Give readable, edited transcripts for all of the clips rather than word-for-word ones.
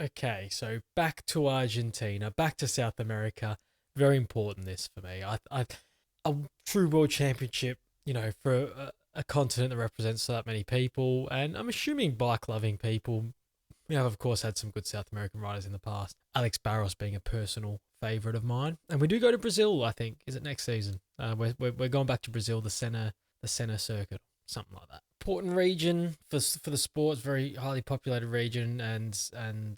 Okay, so back to Argentina, back to South America. Very important this for me. A true world championship, for a continent that represents that many people, and I'm assuming bike loving people. We have, of course, had some good South American riders in the past. Alex Barros being a personal favourite of mine, and we do go to Brazil. I think is it next season? We're going back to Brazil, the Senna circuit, something like that. Important region for the sports, very highly populated region, and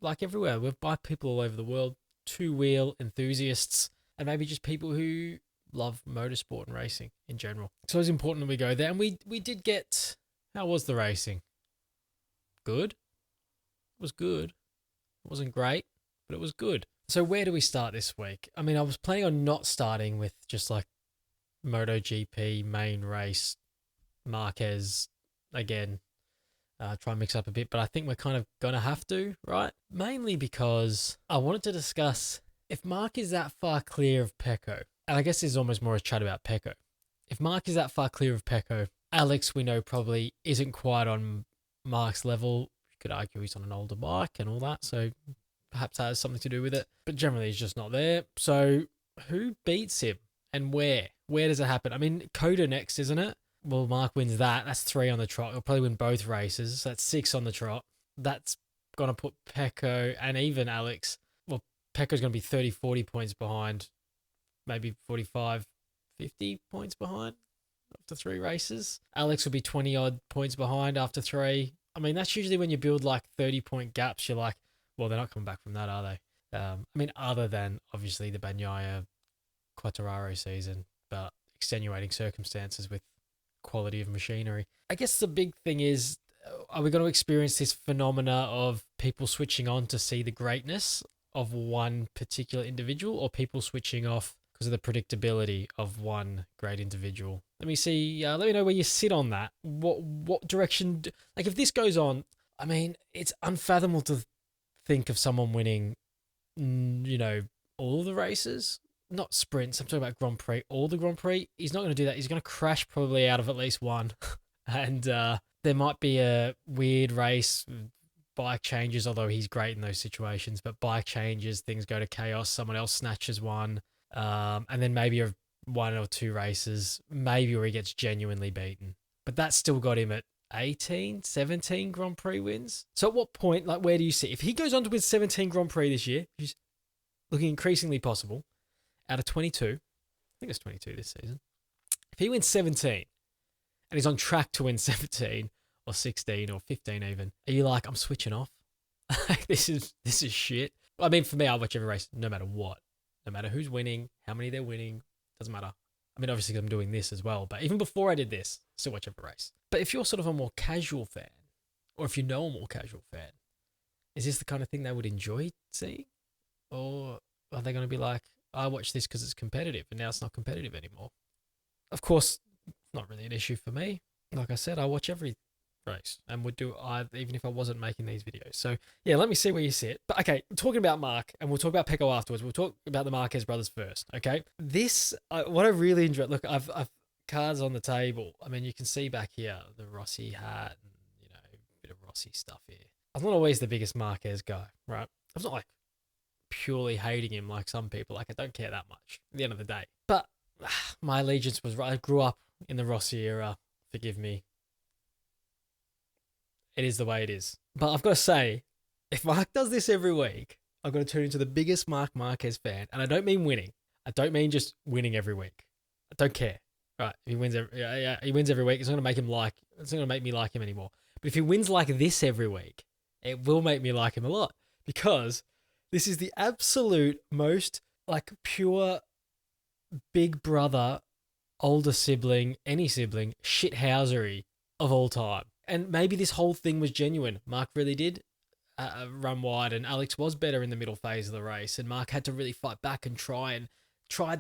like everywhere, we're by people all over the world, two wheel enthusiasts, and maybe just people who love motorsport and racing in general. So it's important that we go there, and we did get. How was the racing? Good. It was good. It wasn't great, but it was good. So where do we start this week? I mean, I was planning on not starting with just like MotoGP main race, Marquez again. Try and mix up a bit, but I think we're kind of gonna have to, right? Mainly because I wanted to discuss if Mark is that far clear of Pecco, and I guess this is almost more a chat about Pecco. If Mark is that far clear of Pecco, Alex we know probably isn't quite on Mark's level. You could argue he's on an older bike and all that, so perhaps that has something to do with it. But generally, he's just not there. So who beats him and where? Where does it happen? I mean, Coda next, isn't it? Well, Mark wins that. That's 3 on the trot. He'll probably win both races. So that's 6 on the trot. That's going to put Pecco and even Alex. Well, Pecco's going to be 30, 40 points behind. Maybe 45, 50 points behind after 3 races. Alex will be 20 odd points behind after 3. I mean, that's usually when you build like 30-point gaps. You're like, well, they're not coming back from that, are they? I mean, other than obviously the Bagnaia Quartararo season, but extenuating circumstances with quality of machinery. I guess the big thing is, are we going to experience this phenomena of people switching on to see the greatness of one particular individual, or people switching off because of the predictability of one great individual? Let me see. Let me know where you sit on that. What direction? Like, if this goes on, I mean, it's unfathomable to think of someone winning, all the races. Not sprints. I'm talking about Grand Prix. All the Grand Prix. He's not going to do that. He's going to crash probably out of at least one, and there might be a weird race. Bike changes, although he's great in those situations. But bike changes, things go to chaos. Someone else snatches one, and then maybe 1 or 2 races, maybe where he gets genuinely beaten. But that's still got him at 18, 17 Grand Prix wins. So at what point, like, where do you see if he goes on to win 17 Grand Prix this year, which is looking increasingly possible? Out of 22, I think it's 22 this season. If he wins 17 and he's on track to win 17 or 16 or 15 even, are you like, I'm switching off? this is shit. I mean, for me, I'll watch every race no matter what. No matter who's winning, how many they're winning, doesn't matter. I mean, obviously I'm doing this as well, but even before I did this, I still watch every race. But if you're sort of a more casual fan, or if you know a more casual fan, is this the kind of thing they would enjoy seeing? Or are they going to be like, I watch this because it's competitive, and now it's not competitive anymore? Of course, not really an issue for me. Like I said, I watch every race and would do even if I wasn't making these videos. So yeah, let me see where you sit. But okay, talking about Mark, and we'll talk about Pecco afterwards. We'll talk about the Marquez brothers first. Okay, this what I really enjoy. Look, I've cards on the table. I mean, you can see back here the Rossi hat and a bit of Rossi stuff here. I'm not always the biggest Marquez guy, right? I'm not like purely hating him like some people. Like, I don't care that much at the end of the day. But my allegiance was right. I grew up in the Rossi era. Forgive me. It is the way it is. But I've got to say, if Mark does this every week, I've got to turn into the biggest Mark Marquez fan. And I don't mean winning. I don't mean just winning every week. I don't care. Right? If he wins he wins every week. It's not going to make me like him anymore. But if he wins like this every week, it will make me like him a lot, because this is the absolute most like pure big brother, older sibling, any sibling, shithousery of all time. And maybe this whole thing was genuine. Mark really did run wide, and Alex was better in the middle phase of the race, and Mark had to really fight back and tried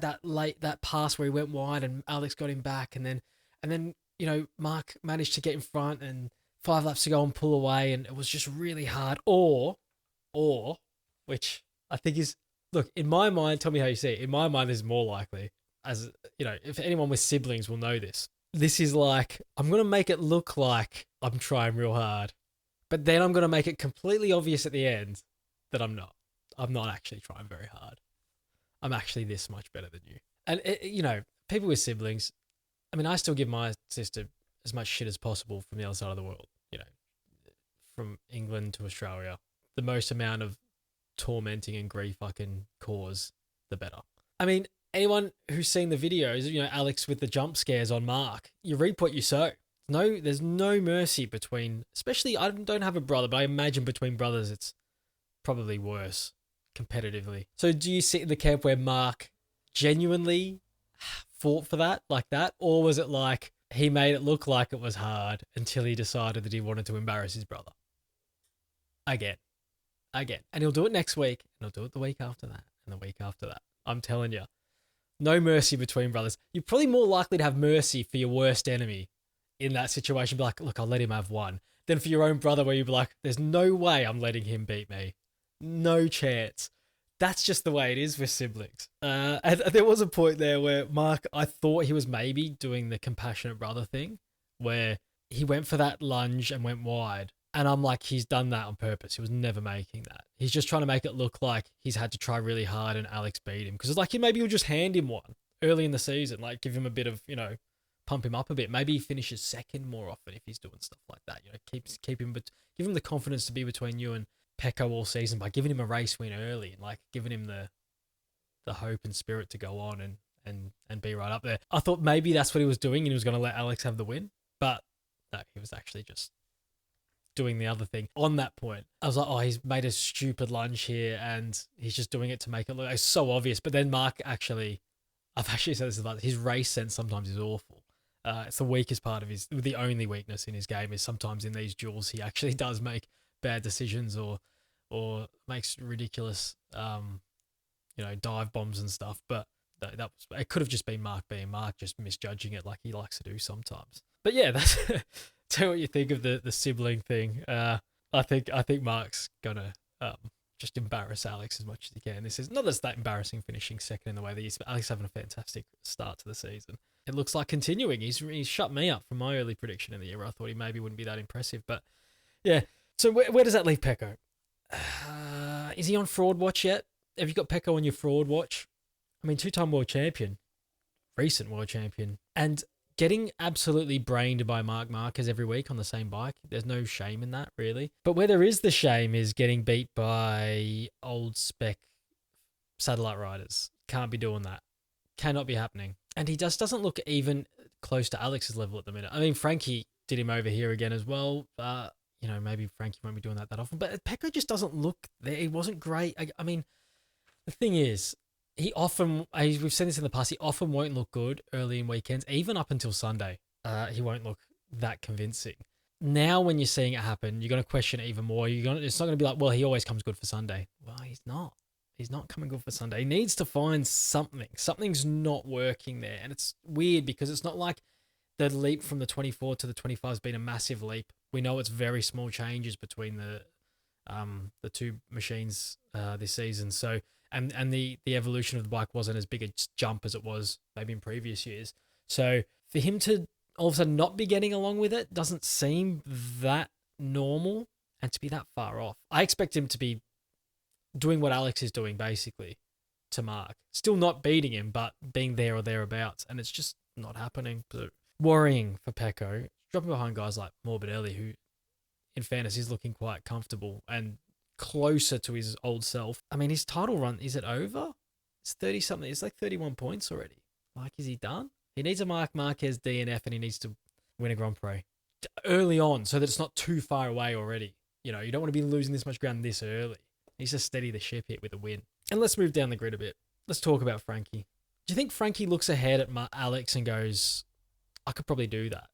that pass where he went wide, and Alex got him back, and then Mark managed to get in front, and 5 laps to go and pull away, and it was just really hard. Or which I think is, look, in my mind, tell me how you see it. In my mind, this is more likely, as if anyone with siblings will know this. This is like, I'm going to make it look like I'm trying real hard, But then I'm going to make it completely obvious at the end that I'm not. I'm not actually trying very hard. I'm actually this much better than you. And, people with siblings, I mean, I still give my sister as much shit as possible from the other side of the world, from England to Australia. The most amount of tormenting and grief I can cause, the better. I mean, anyone who's seen the videos, Alex with the jump scares on Mark, you reap what you sow. No, there's no mercy between, especially, I don't have a brother, but I imagine between brothers it's probably worse competitively. So do you sit in the camp where Mark genuinely fought for that like that? Or was it like he made it look like it was hard until he decided that he wanted to embarrass his brother? Again. And he'll do it next week, and he'll do it the week after that, and the week after that. I'm telling you, no mercy between brothers. You're probably more likely to have mercy for your worst enemy in that situation. Be like, look, I'll let him have one. Than for your own brother where you'd be like, there's no way I'm letting him beat me. No chance. That's just the way it is with siblings. And there was a point there where Mark, I thought he was maybe doing the compassionate brother thing, where he went for that lunge and went wide. And I'm like, he's done that on purpose. He was never making that. He's just trying to make it look like he's had to try really hard and Alex beat him. Because it's like, maybe he'll just hand him one early in the season, like give him a bit of, pump him up a bit. Maybe he finishes second more often if he's doing stuff like that. Keep him, but give him the confidence to be between you and Pecco all season by giving him a race win early and like giving him the hope and spirit to go on and be right up there. I thought maybe that's what he was doing and he was going to let Alex have the win, but no, he was actually just doing the other thing. On that point, I was like, oh, he's made a stupid lunge here and he's just doing it to make it look it's so obvious. But then Mark I've actually said this about his race sense sometimes is awful. It's the weakest part of the only weakness in his game is sometimes in these duels he actually does make bad decisions or makes ridiculous, dive bombs and stuff. But it could have just been Mark being Mark, just misjudging it like he likes to do sometimes. But yeah, that's tell what you think of the sibling thing. I think Mark's gonna just embarrass Alex as much as he can. This is not that embarrassing finishing second in the way that he's, but Alex having a fantastic start to the season. It looks like continuing. He's shut me up from my early prediction in the year where I thought he maybe wouldn't be that impressive. But yeah, so where does that leave Pecco? Is he on fraud watch yet? Have you got Pecco on your fraud watch? I mean, 2-time world champion, recent world champion, and getting absolutely brained by Marc Marquez every week on the same bike. There's no shame in that, really. But where there is the shame is getting beat by old spec satellite riders. Can't be doing that. Cannot be happening. And he just doesn't look even close to Alex's level at the minute. I mean, Frankie did him over here again as well. Maybe Frankie won't be doing that often. But Pecco just doesn't look there. He wasn't great. I mean, the thing is, we've seen this in the past, he often won't look good early in weekends, even up until Sunday. He won't look that convincing. Now, when you're seeing it happen, you're going to question it even more. It's not going to be like, well, he always comes good for Sunday. Well, he's not. He's not coming good for Sunday. He needs to find something. Something's not working there. And it's weird because it's not like the leap from the 24 to the 25 has been a massive leap. We know it's very small changes between the two machines this season. So, and the evolution of the bike wasn't as big a jump as it was maybe in previous years. So for him to all of a sudden not be getting along with it doesn't seem that normal and to be that far off. I expect him to be doing what Alex is doing basically to Mark. Still not beating him, but being there or thereabouts. And it's just not happening. So worrying for Pecco. Dropping behind guys like Morbidelli, who in fairness is looking quite comfortable and closer to his old self. I mean, his title run, is it over? It's 30 something. It's like 31 points already. Like, is he done? He needs a Marc Marquez DNF and he needs to win a Grand Prix early on so that it's not too far away already. You don't want to be losing this much ground this early. He needs to steady the ship here with a win. And let's move down the grid a bit. Let's talk about Frankie. Do you think Frankie looks ahead at Alex and goes, I could probably do that?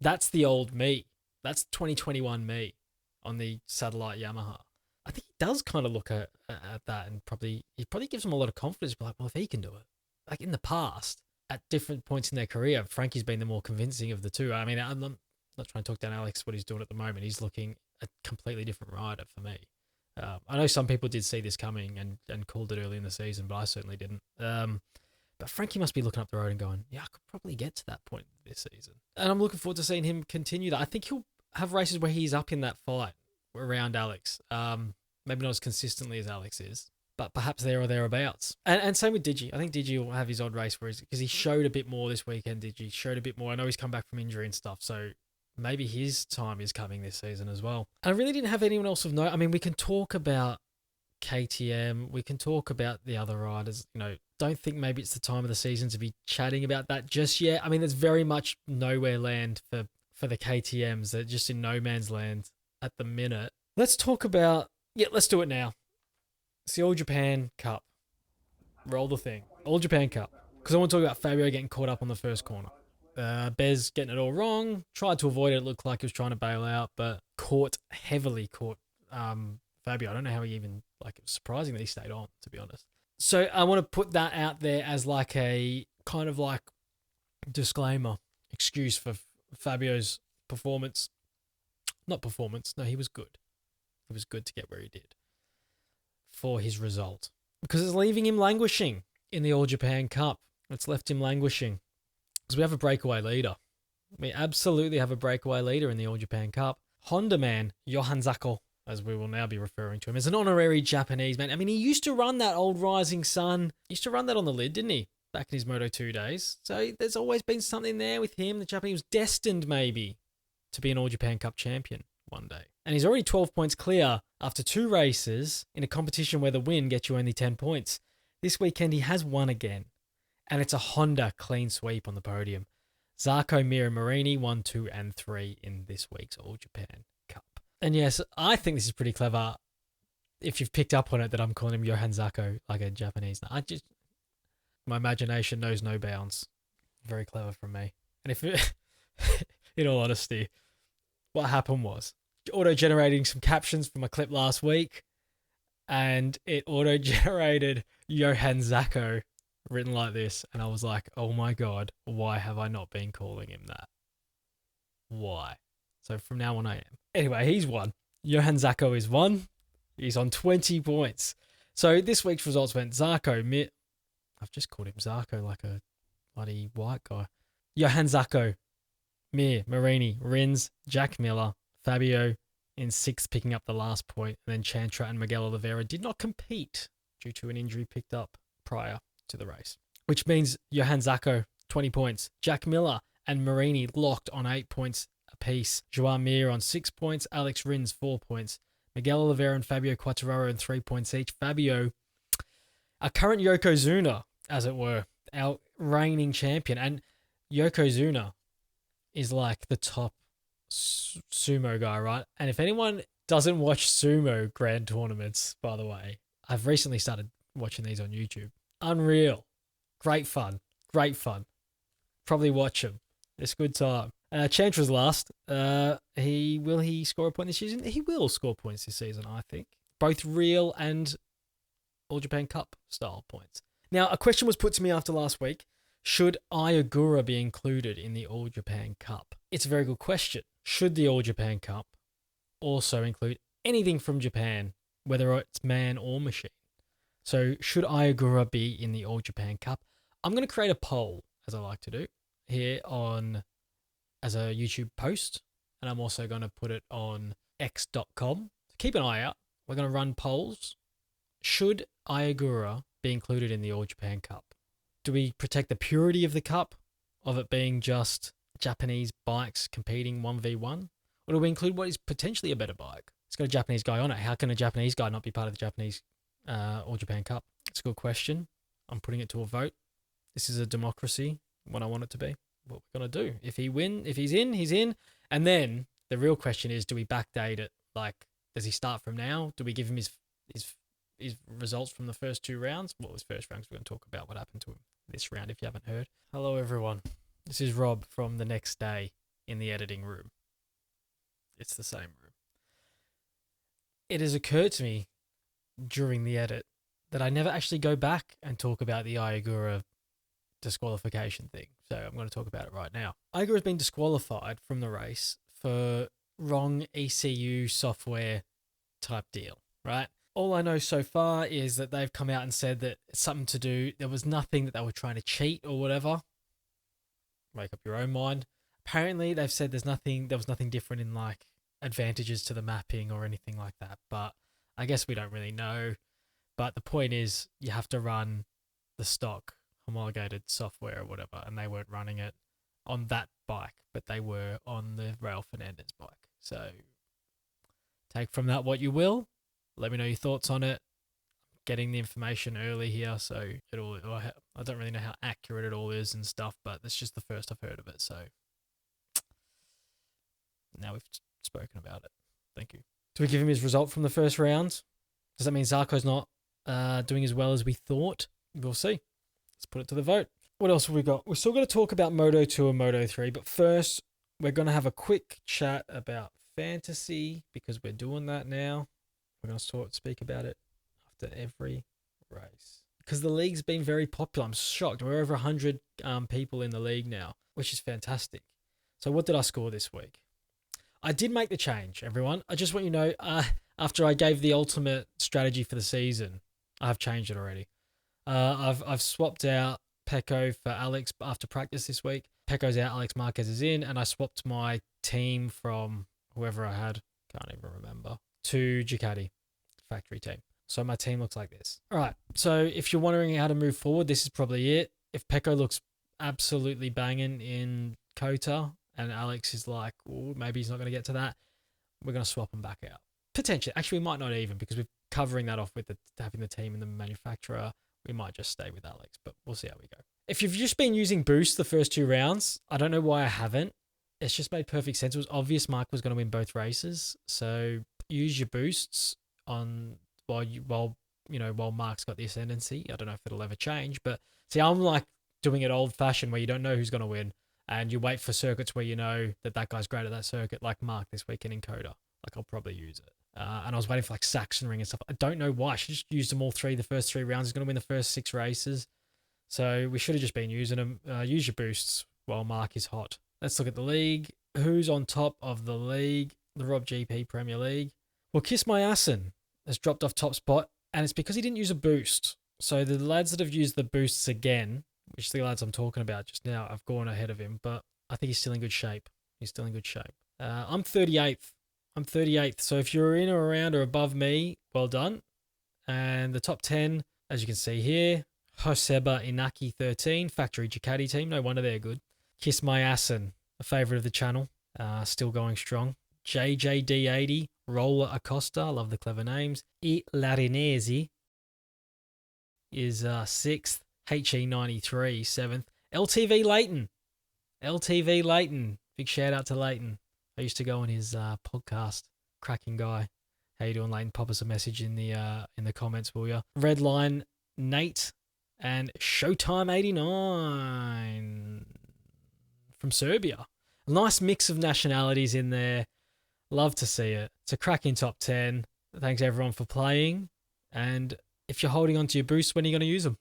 That's the old me. That's 2021 me on the satellite Yamaha. I think he does kind of look at that and he probably gives him a lot of confidence. Like, well, if he can do it. Like in the past, at different points in their career, Frankie's been the more convincing of the two. I mean, I'm not trying to talk down Alex, what he's doing at the moment. He's looking a completely different rider for me. I know some people did see this coming and called it early in the season, but I certainly didn't. But Frankie must be looking up the road and going, yeah, I could probably get to that point this season. And I'm looking forward to seeing him continue that. I think he'll have races where he's up in that fight. around Alex. Maybe not as consistently as Alex is, but perhaps there or thereabouts. And same with Digi. I think Digi will have his odd race because he showed a bit more this weekend. Digi showed a bit more. I know he's come back from injury and stuff, so maybe his time is coming this season as well. And I really didn't have anyone else of note. I mean, we can talk about KTM. We can talk about the other riders. Don't think maybe it's the time of the season to be chatting about that just yet. I mean, there's very much nowhere land for the KTMs. They're just in no man's land at the minute. Let's talk about... Yeah, let's do it now. It's the All Japan Cup. Roll the thing. All Japan Cup. Because I want to talk about Fabio getting caught up on the first corner. Bez getting it all wrong. Tried to avoid it. It looked like he was trying to bail out, but heavily caught Fabio. I don't know how he even... it was surprising that he stayed on, to be honest. So I want to put that out there as a kind of disclaimer, excuse for Fabio's performance. Not performance. No, he was good. It was good to get where he did for his result. Because it's leaving him languishing in the All Japan Cup. It's left him languishing. Because we have a breakaway leader. We absolutely have a breakaway leader in the All Japan Cup. Honda man, Johan Zarco, as we will now be referring to him, as an honorary Japanese man. I mean, he used to run that old Rising Sun. He used to run that on the lid, didn't he? Back in his Moto2 days. So there's always been something there with him. The Japanese was destined, maybe, to be an All Japan Cup champion one day. And he's already 12 points clear after 2 races in a competition where the win gets you only 10 points. This weekend, he has won again. And it's a Honda clean sweep on the podium. Zarco, Mir, and Marini 1, 2, and 3 in this week's All Japan Cup. And yes, I think this is pretty clever. If you've picked up on it, that I'm calling him Johan Zarco like a Japanese. My imagination knows no bounds. Very clever from me. And in all honesty, what happened was auto-generating some captions from a clip last week, and it auto-generated Johan Zarco written like this, and I was like, oh my god, why have I not been calling him that? Why? So from now on I am. Anyway, he's won. Johan Zarco is 1. He's on 20 points. So this week's results went Zarco, I've just called him Zarco like a bloody white guy. Johan Zarco, Mir, Marini, Rins, Jack Miller, Fabio in 6th, picking up the last point. And then Chantra and Miguel Oliveira did not compete due to an injury picked up prior to the race. Which means Johan Zarco, 20 points. Jack Miller and Marini locked on 8 points apiece. Joan Mir on 6 points. Alex Rins, 4 points. Miguel Oliveira and Fabio Quartararo on 3 points each. Fabio, a current Yokozuna, as it were, our reigning champion. And Yokozuna is like the top sumo guy, right? And if anyone doesn't watch sumo grand tournaments, by the way, I've recently started watching these on YouTube. Unreal. Great fun. Great fun. Probably watch them. It's a good time. Chantra's last. Will he score a point this season? He will score points this season, I think. Both real and All Japan Cup style points. Now, a question was put to me after last week. Should Ayagura be included in the All Japan Cup? It's a very good question. Should the All Japan Cup also include anything from Japan, whether it's man or machine? So should Ayagura be in the All Japan Cup? I'm going to create a poll, as I like to do, here as a YouTube post. And I'm also going to put it on x.com. So keep an eye out. We're going to run polls. Should Ayagura be included in the All Japan Cup? Do we protect the purity of the cup, of it being just Japanese bikes competing 1v1? Or do we include what is potentially a better bike? It's got a Japanese guy on it. How can a Japanese guy not be part of the Japanese All Japan Cup? It's a good question. I'm putting it to a vote. This is a democracy, what I want it to be. What we're going to do. If he's in, he's in. And then the real question is, do we backdate it? Does he start from now? Do we give him his results from the first 2 rounds? Well, his first rounds, we're going to talk about what happened to him this round if you haven't heard. Hello, everyone. This is Rob from the next day in the editing room. It's the same room. It has occurred to me during the edit that I never actually go back and talk about the Ayagura disqualification thing. So I'm going to talk about it right now. Ayagura has been disqualified from the race for wrong ECU software type deal, right? All I know so far is that they've come out and said that it's something to do, there was nothing that they were trying to cheat or whatever. Make up your own mind. Apparently they've said there was nothing different in advantages to the mapping or anything like that. But I guess we don't really know. But the point is, you have to run the stock homologated software or whatever, and they weren't running it on that bike, but they were on the Rail Fernandez bike. So take from that what you will. Let me know your thoughts on it. Getting the information early here, so I don't really know how accurate it all is and stuff, but that's just the first I've heard of it. So now we've spoken about it. Thank you. Do we give him his result from the first round? Does that mean Zarco's not doing as well as we thought? We'll see. Let's put it to the vote. What else have we got? We're still going to talk about Moto 2 and Moto 3, but first we're going to have a quick chat about fantasy because we're doing that now. We're going to speak about it after every race because the league's been very popular. I'm shocked. We're over 100 people in the league now, which is fantastic. So what did I score this week? I did make the change, everyone. I just want you to know, after I gave the ultimate strategy for the season, I've changed it already. I've swapped out Pecco for Alex after practice this week. Pecco's out, Alex Marquez is in, and I swapped my team from whoever I had, can't even remember, to Ducati factory team. So my team looks like this. All right, so if you're wondering how to move forward, this is probably it. If Pecco looks absolutely banging in Kota and Alex is like, oh, maybe he's not going to get to that, we're going to swap him back out. Potentially. Actually, we might not even because we're covering that off with having the team and the manufacturer. We might just stay with Alex, but we'll see how we go. If you've just been using boost the first 2 rounds, I don't know why I haven't. It's just made perfect sense. It was obvious Mark was going to win both races, so use your boosts on while Mark's got the ascendancy. I don't know if it'll ever change, but see, I'm like doing it old-fashioned where you don't know who's going to win, and you wait for circuits where you know that guy's great at that circuit, like Mark this weekend in Kota. Like, I'll probably use it. And I was waiting for like Sachsenring and stuff. I don't know why. I should just use them all the first 3 rounds. He's going to win the first 6 races. So we should have just been using them. Use your boosts while Mark is hot. Let's look at the league. Who's on top of the league? The Rob GP Premier League. Well, Kiss My Assin has dropped off top spot, and it's because he didn't use a boost. So the lads that have used the boosts again, which the lads I'm talking about just now, I've gone ahead of him, but I think he's still in good shape. I'm 38th. So if you're in or around or above me, well done. And the top 10, as you can see here, Joseba Inaki 13, factory Ducati team. No wonder they're good. Kiss My Assin, a favourite of the channel, still going strong. JJD80, Roller Acosta, I love the clever names. I Larinesi is 6th. HE93, 7th. LTV Leighton. Big shout out to Leighton. I used to go on his podcast. Cracking guy. How you doing, Leighton? Pop us a message in the comments, will ya? Redline Nate and Showtime 89 from Serbia. A nice mix of nationalities in there. Love to see it. It's a cracking top 10. Thanks everyone for playing. And if you're holding on to your boosts, when are you going to use them?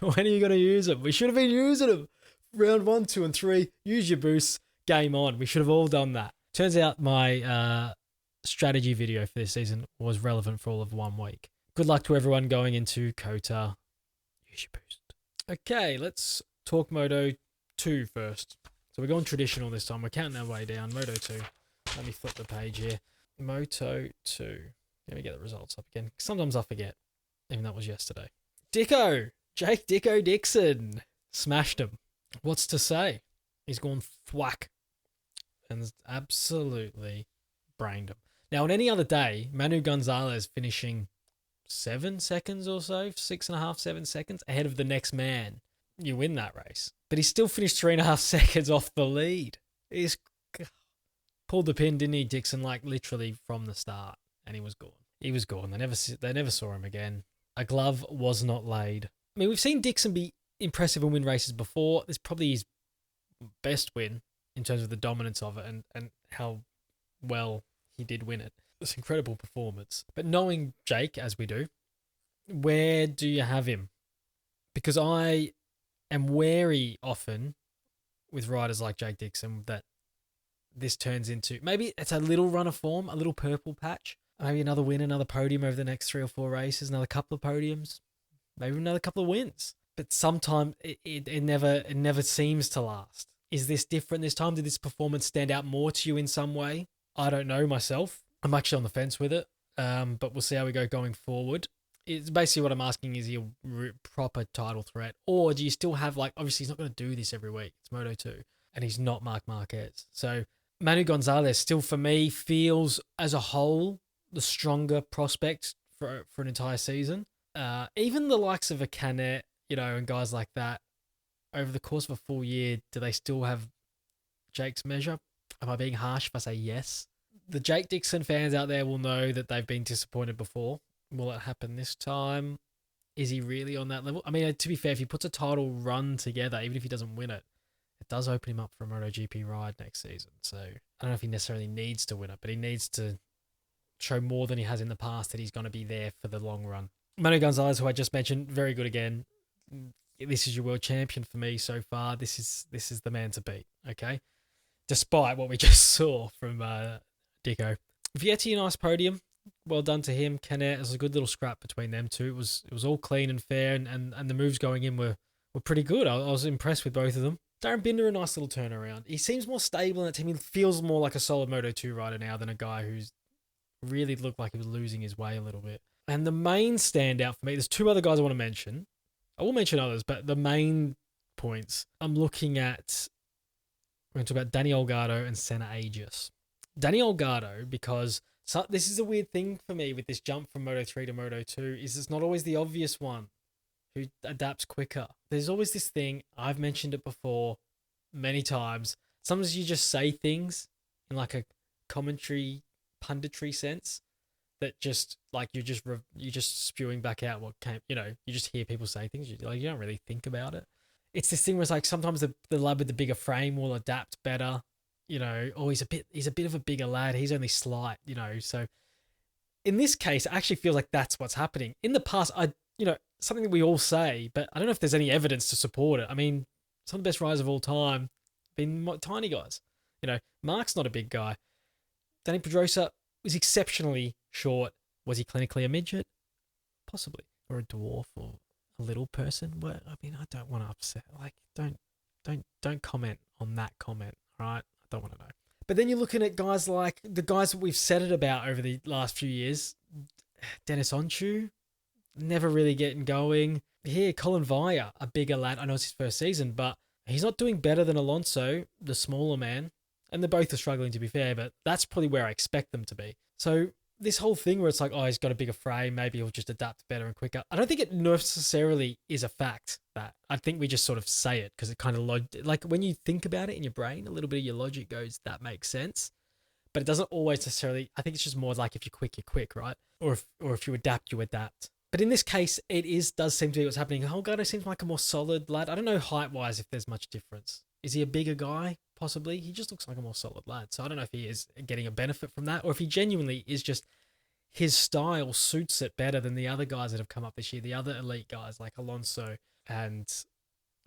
When are you going to use them? We should have been using them. Round 1, 2, and 3. Use your boosts. Game on. We should have all done that. Turns out my strategy video for this season was relevant for all of 1 week. Good luck to everyone going into Kota. Use your boost. Okay, let's talk Moto 2 first. So we're going traditional this time. We're counting our way down. Moto 2. Let me flip the page here. Moto 2. Let me get the results up again. Sometimes I forget, even though it was yesterday. Jake Dicko Dixon. Smashed him. What's to say? He's gone thwack. And absolutely brained him. Now, on any other day, Manu Gonzalez finishing 7 seconds or so, 6.5, 7 seconds ahead of the next man. You win that race. But he still finished 3.5 seconds off the lead. He's pulled the pin, didn't he, Dixon? Like literally from the start. And he was gone. They never saw him again. A glove was not laid. I mean, we've seen Dixon be impressive and win races before. This is probably his best win in terms of the dominance of it and how well he did win it. It's an incredible performance. But knowing Jake, as we do, where do you have him? Because I am wary often with riders like Jake Dixon that this turns into, maybe it's a little run of form, a little purple patch, maybe another win, another podium over the next 3 or 4 races, another couple of podiums, maybe another couple of wins. But sometimes it never seems to last. Is this different this time? Did this performance stand out more to you in some way? I don't know myself. I'm actually on the fence with it, but we'll see how we go going forward. It's basically what I'm asking: is he a proper title threat, or do you still have like? Obviously, he's not going to do this every week. It's Moto 2, and he's not Marc Marquez. So Manu Gonzalez still, for me, feels as a whole the stronger prospect for an entire season. Even the likes of a Canet, and guys like that, over the course of a full year, do they still have Jake's measure? Am I being harsh if I say yes? The Jake Dixon fans out there will know that they've been disappointed before. Will it happen this time? Is he really on that level? I mean, to be fair, if he puts a title run together, even if he doesn't win it, it does open him up for a MotoGP ride next season. So I don't know if he necessarily needs to win it, but he needs to show more than he has in the past that he's going to be there for the long run. Manu Gonzalez, who I just mentioned, very good again. This is your world champion for me so far. This is the man to beat, okay? Despite what we just saw from Dicko. Vietti, a nice podium. Well done to him. Canet, it was a good little scrap between them two. It was all clean and fair, and the moves going in were pretty good. I was impressed with both of them. Darren Binder, a nice little turnaround. He seems more stable in that team. He feels more like a solid Moto2 rider now than a guy who's really looked like he was losing his way a little bit. And the main standout for me, there's two other guys I want to mention. I will mention others, but the main points I'm looking at, we're going to talk about Danny Olgado and Senna Aegis. Danny Olgado, because this is a weird thing for me with this jump from Moto3 to Moto2, is it's not always the obvious one who adapts quicker. There's always this thing, I've mentioned it before many times, sometimes you just say things in like a commentary, punditry sense that just like you're just spewing back out what came, you just hear people say things, you don't really think about it. It's this thing where it's like sometimes the lad with the bigger frame will adapt better, or he's a bit of a bigger lad, he's only slight, so in this case it actually feels like that's what's happening. In the past, something that we all say, but I don't know if there's any evidence to support it. I mean, some of the best riders of all time have been tiny guys. Mark's not a big guy. Danny Pedrosa was exceptionally short. Was he clinically a midget? Possibly. Or a dwarf or a little person? Well, I mean, I don't want to upset. Like, don't comment on that comment, right? I don't want to know. But then you're looking at guys like the guys that we've said it about over the last few years. Dennis Onchu, never really getting going. Here, Colin Vaya, a bigger lad. I know it's his first season, but he's not doing better than Alonso, the smaller man. And they're both are struggling, to be fair, but that's probably where I expect them to be. So this whole thing where it's like, oh, he's got a bigger frame, maybe he'll just adapt better and quicker. I don't think it necessarily is a fact that. I think we just sort of say it because it kind of, like when you think about it in your brain, a little bit of your logic goes, that makes sense. But it doesn't always necessarily, I think it's just more like if you're quick, right? Or if you adapt, you adapt. But in this case, does seem to be what's happening. Holgado seems like a more solid lad. I don't know height-wise if there's much difference. Is he a bigger guy? Possibly. He just looks like a more solid lad. So I don't know if he is getting a benefit from that or if he genuinely is just his style suits it better than the other guys that have come up this year, the other elite guys like Alonso and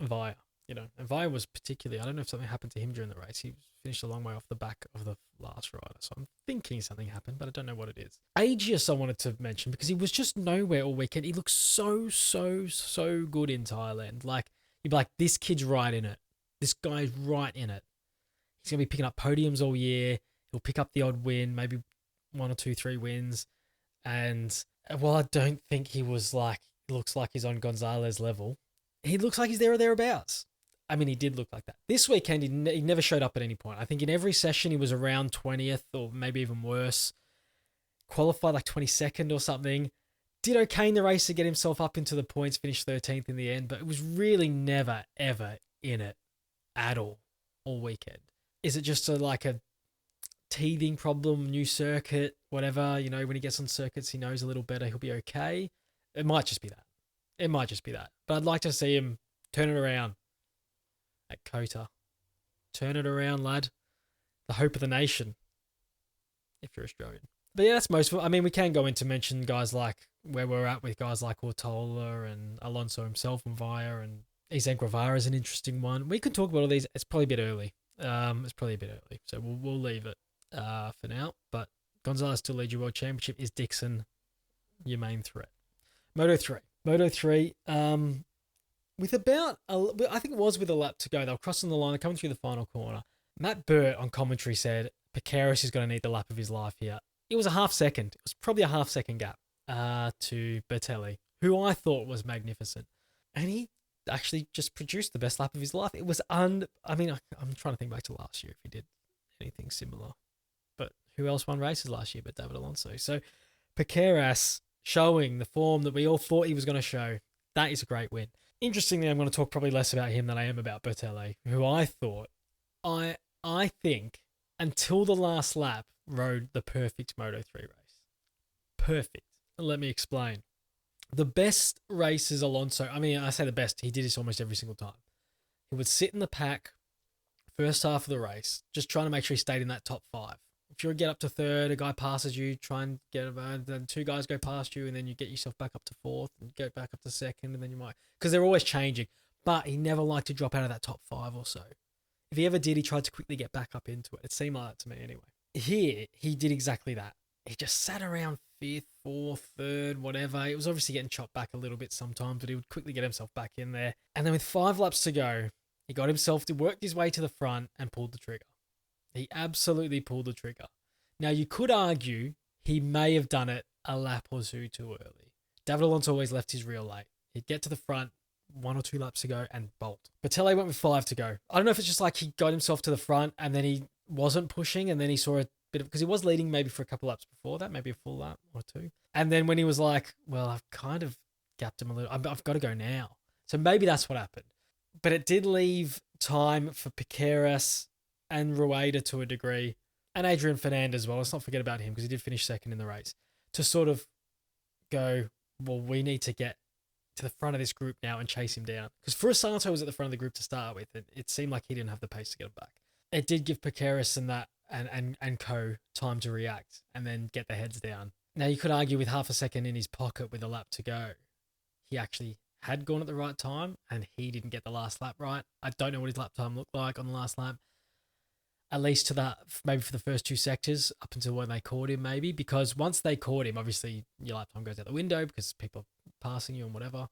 Vaya. And Vaya was particularly, I don't know if something happened to him during the race. He finished a long way off the back of the last rider. So I'm thinking something happened, but I don't know what it is. Aegis I wanted to mention because he was just nowhere all weekend. He looks so good in Thailand. Like, you'd be like, this kid's right in it. This guy's right in it. He's going to be picking up podiums all year. He'll pick up the odd win, maybe 1 or 2, 3 wins. And while I don't think he looks like he's on Gonzalez level, he looks like he's there or thereabouts. I mean, he did look like that. This weekend, he never showed up at any point. I think in every session, he was around 20th or maybe even worse. Qualified like 22nd or something. Did okay in the race to get himself up into the points, finished 13th in the end, but it was really never, ever in it at all weekend. Is it just a teething problem, new circuit, whatever? When he gets on circuits, he knows a little better, he'll be okay. It might just be that. But I'd like to see him turn it around at Kota. Turn it around, lad. The hope of the nation, if you're Australian. But yeah, that's most of it. I mean, we can go into mention guys like where we're at with guys like Ortola and Alonso himself and Vaya, and Izan Guevara is an interesting one. We could talk about all these. It's probably a bit early. So we'll leave it for now. But Gonzalez still leads your world championship. Is Dixon your main threat? Moto3. With about, I think it was with a lap to go. They were crossing the line. They're coming through the final corner. Matt Burt on commentary said, Piqueras is going to need the lap of his life here. It was a half second. It was probably a half second gap to Bertelli, who I thought was magnificent. And he actually just produced the best lap of his life. It was I'm trying to think back to last year if he did anything similar. But who else won races last year but David Alonso? So Piqueras showing the form that we all thought he was going to show. That is a great win. Interestingly, I'm going to talk probably less about him than I am about Bertelli, who I thought, I think, until the last lap, rode the perfect Moto3 race. Perfect. Let me explain. The best races Alonso, I say the best, he did this almost every single time. He would sit in the pack first half of the race, just trying to make sure he stayed in that top 5. If you get up to 3rd, a guy passes you, try and get him, then 2 guys go past you, and then you get yourself back up to 4th, and go back up to 2nd, and then you might, because they're always changing. But he never liked to drop out of that top 5 or so. If he ever did, he tried to quickly get back up into it. It seemed like that to me anyway. Here, he did exactly that. He just sat around 5th, 4th, 3rd, whatever. It was obviously getting chopped back a little bit sometimes, but he would quickly get himself back in there. And then with 5 laps to go, he got himself to work his way to the front and pulled the trigger. He absolutely pulled the trigger. Now, you could argue he may have done it a lap or 2 too early. David Alonso always left his rear late. He'd get to the front 1 or 2 laps to go and bolt. Bertelli went with 5 to go. I don't know if it's just like he got himself to the front and then he wasn't pushing and then he saw a bit of, because he was leading maybe for a couple laps before that, maybe a full lap or 2. And then when he was like, well, I've kind of gapped him a little, I've got to go now. So maybe that's what happened. But it did leave time for Piqueras and Rueda to a degree, and Adrian Fernandez as well. Let's not forget about him because he did finish 2nd in the race, to sort of go, well, we need to get to the front of this group now and chase him down. Because Furusato was at the front of the group to start with, and it seemed like he didn't have the pace to get him back. It did give Piqueras and that and co time to react and then get their heads down. Now, you could argue with half a second in his pocket with a lap to go, he actually had gone at the right time and he didn't get the last lap right. I don't know what his lap time looked like on the last lap. At least to that, maybe for the first 2 sectors, up until when they caught him, maybe. Because once they caught him, obviously your lap time goes out the window because people are passing you and whatever,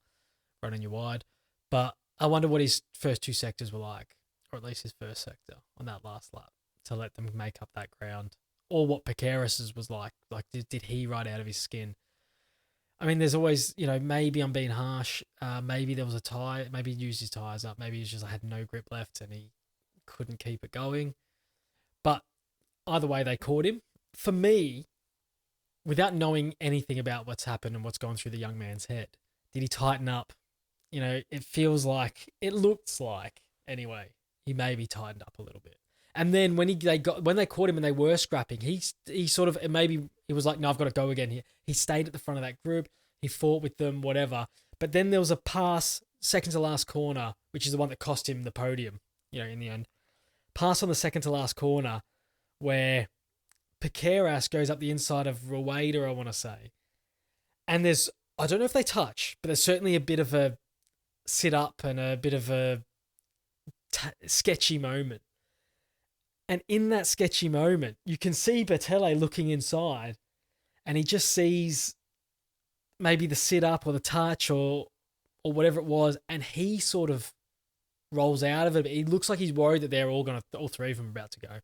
running you wide. But I wonder what his first 2 sectors were like, or at least his first sector on that last lap, to let them make up that ground. Or what Piqueras's was like. Like, did he ride out of his skin? I mean, there's always, maybe I'm being harsh. Maybe there was a tie. Maybe he used his tyres up. Maybe he was just had no grip left and he couldn't keep it going. But either way, they caught him. For me, without knowing anything about what's happened and what's gone through the young man's head, did he tighten up? It feels like, it looks like, anyway, he maybe tightened up a little bit. And then when they caught him and they were scrapping, he sort of, maybe he was like, no, I've got to go again here. He stayed at the front of that group. He fought with them, whatever. But then there was a pass, second to last corner, which is the one that cost him the podium, in the end. Pass on the second to last corner where Piqueras goes up the inside of Rueda, I want to say. And I don't know if they touch, but there's certainly a bit of a sit up and a bit of a sketchy moment. And in that sketchy moment, you can see Bertelli looking inside and he just sees maybe the sit up or the touch or whatever it was. And he sort of rolls out of it. But he looks like he's worried that they're all 3 of them are about to go.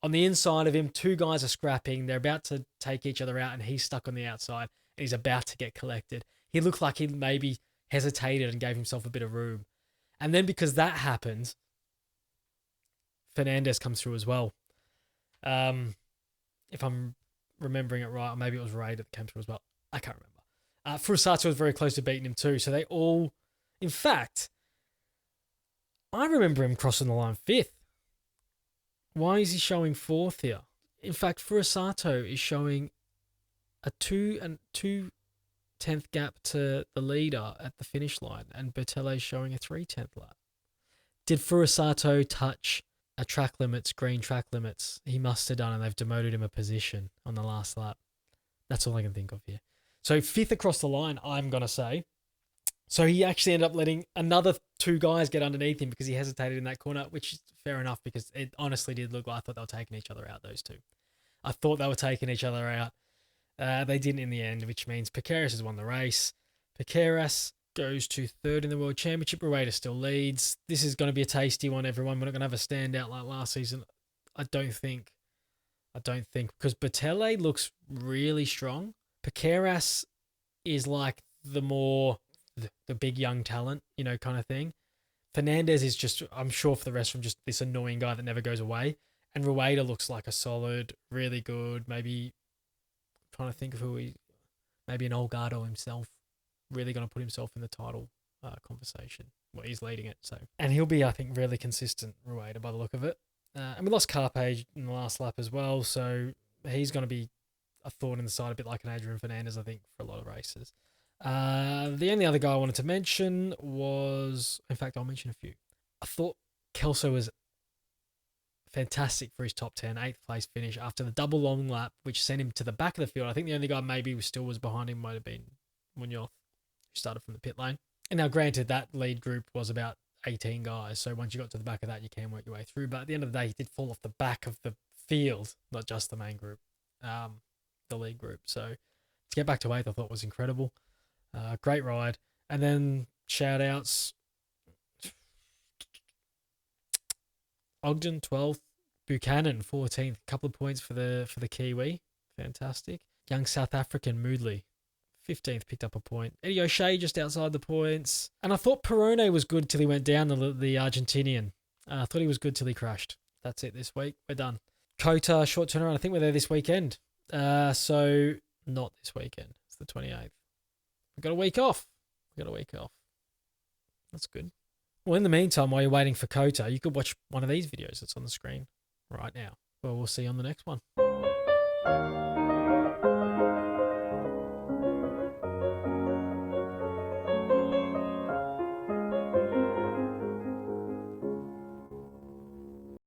On the inside of him, 2 guys are scrapping. They're about to take each other out and he's stuck on the outside and he's about to get collected. He looked like he maybe hesitated and gave himself a bit of room. And then because that happened, Fernandez comes through as well. If I'm remembering it right, or maybe it was Ray that came through as well. I can't remember. Furusato was very close to beating him too. So they all, in fact, I remember him crossing the line 5th. Why is he showing 4th here? In fact, Furusato is showing a 2/10 gap to the leader at the finish line, and Bertelli is showing a 3/10 lap. Did Furusato touch a green track limits? He must have done, and they've demoted him a position on the last lap. That's all I can think of here. So 5th across the line, I'm going to say. So he actually ended up letting another 2 guys get underneath him because he hesitated in that corner, which is fair enough because it honestly did look like I thought they were taking each other out, those 2. I thought they were taking each other out. They didn't in the end, which means Piqueras has won the race. Piqueras goes to 3rd in the World Championship. Rueda still leads. This is going to be a tasty one, everyone. We're not going to have a standout like last season, I don't think. I don't think, because Bertele looks really strong. Piqueras is like the big young talent, kind of thing. Fernandez is just, I'm sure for the rest from just this annoying guy that never goes away. And Rueda looks like a solid, really good, maybe trying to think of maybe an Olgado himself, really going to put himself in the title conversation. Well, he's leading it, so. And he'll be, I think, really consistent, Rueda, by the look of it. And we lost Carpe in the last lap as well, so he's going to be a thorn in the side, a bit like an Adrian Fernandez, I think, for a lot of races. The only other guy I wanted to mention was, in fact, I'll mention a few. I thought Kelso was fantastic for his top 10, 8th place finish after the double long lap, which sent him to the back of the field. I think the only guy maybe was behind him might have been Munoz, who started from the pit lane. And now, granted, that lead group was about 18 guys, so once you got to the back of that, you can work your way through. But at the end of the day, he did fall off the back of the field, not just the main group, the lead group. So to get back to 8th, I thought was incredible. Great ride. And then shout outs. Ogden 12th, Buchanan 14th, couple of points for the Kiwi, fantastic. Young South African Moodley 15th, picked up a point. Eddie O'Shea just outside the points, and I thought Perone was good till he went down, the Argentinian. I thought he was good till he crashed. That's it this week. We're done. Kota short turnaround. I think we're there this weekend. So not this weekend. It's the 28th. We've got a week off. That's good. Well, in the meantime, while you're waiting for Kota, you could watch one of these videos that's on the screen right now. Well, we'll see you on the next one.